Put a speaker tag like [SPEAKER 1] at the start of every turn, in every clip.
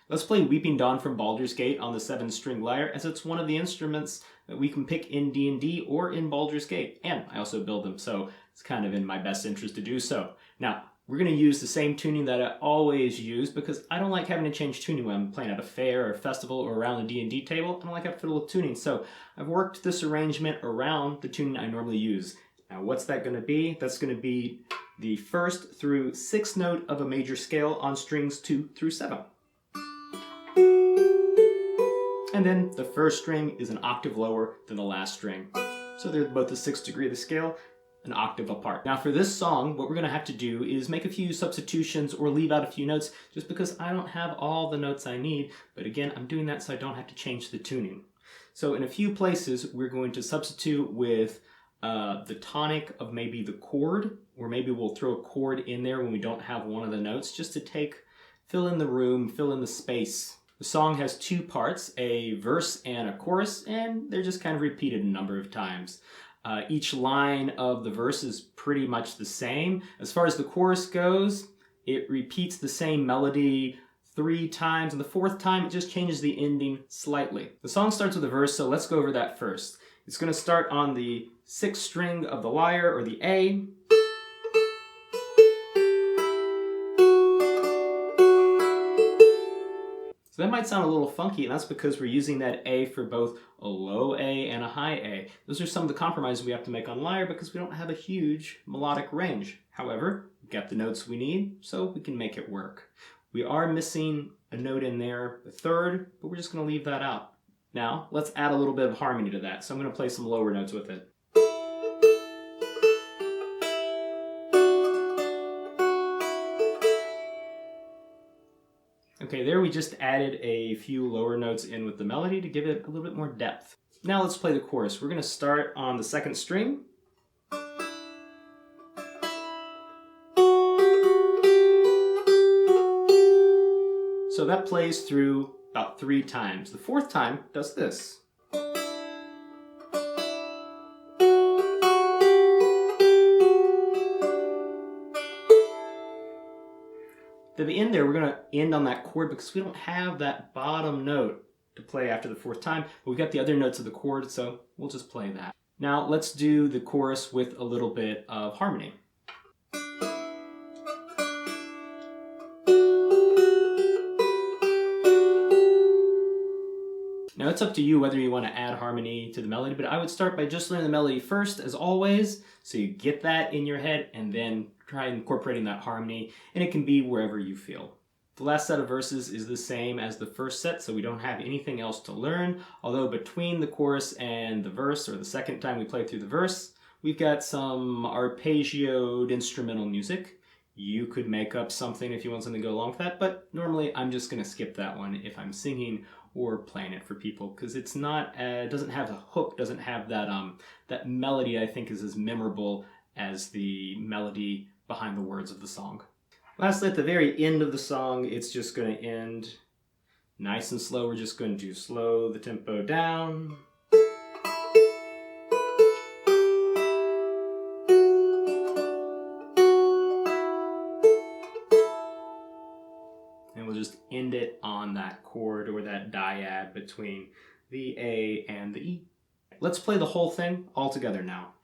[SPEAKER 1] Let's play Weeping Dawn from Baldur's Gate on the 7-string lyre, as it's one of the instruments that we can pick in D&D or in Baldur's Gate. And I also build them, so it's kind of in my best interest to do so. Now, we're going to use the same tuning that I always use because I don't like having to change tuning when I'm playing at a fair or a festival or around the D&D table. I don't like having to fiddle with tuning, so I've worked this arrangement around the tuning I normally use. Now, what's that going to be? That's going to be the 1st through 6th note of a major scale on strings 2 through 7. And then the 1st string is an octave lower than the last string. So they're both the 6th degree of the scale, an octave apart. Now for this song, what we're going to have to do is make a few substitutions or leave out a few notes just because I don't have all the notes I need. But again, I'm doing that so I don't have to change the tuning. So in a few places, we're going to substitute with the tonic of maybe the chord, or maybe we'll throw a chord in there when we don't have one of the notes just to fill in the room, fill in the space. The song has 2 parts, a verse and a chorus, and they're just kind of repeated a number of times. Each line of the verse is pretty much the same. As far as the chorus goes, it repeats the same melody 3 times, and the 4th time it just changes the ending slightly. The song starts with a verse, so let's go over that first. It's going to start on the 6th string of the lyre, or the A. So that might sound a little funky, and that's because we're using that A for both a low A and a high A. Those are some of the compromises we have to make on lyre because we don't have a huge melodic range. However, we've got the notes we need, so we can make it work. We are missing a note in there, the 3rd, but we're just going to leave that out. Now, let's add a little bit of harmony to that, so I'm going to play some lower notes with it. Okay, there we just added a few lower notes in with the melody to give it a little bit more depth. Now let's play the chorus. We're going to start on the 2nd string. So that plays through about 3 times. The 4th time does this. At the end there, we're going to end on that chord because we don't have that bottom note to play after the 4th time. But we've got the other notes of the chord, so we'll just play that. Now let's do the chorus with a little bit of harmony. Now it's up to you whether you want to add harmony to the melody, but I would start by just learning the melody first, as always, so you get that in your head, and then try incorporating that harmony, and it can be wherever you feel. The last set of verses is the same as the first set, so we don't have anything else to learn, although between the chorus and the verse, or the 2nd time we play through the verse, we've got some arpeggioed instrumental music. You could make up something if you want something to go along with that, but normally I'm just going to skip that one if I'm singing or playing it for people, because it's not, it doesn't have a hook, doesn't have that that melody I think is as memorable as the melody behind the words of the song. Lastly, at the very end of the song, it's just going to end nice and slow. We're just going to slow the tempo down. And we'll just end it on that chord or that dyad between the A and the E. Let's play the whole thing all together now.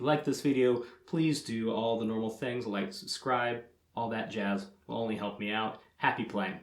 [SPEAKER 1] you like this video, please do all the normal things like subscribe, all that jazz will only help me out. Happy playing.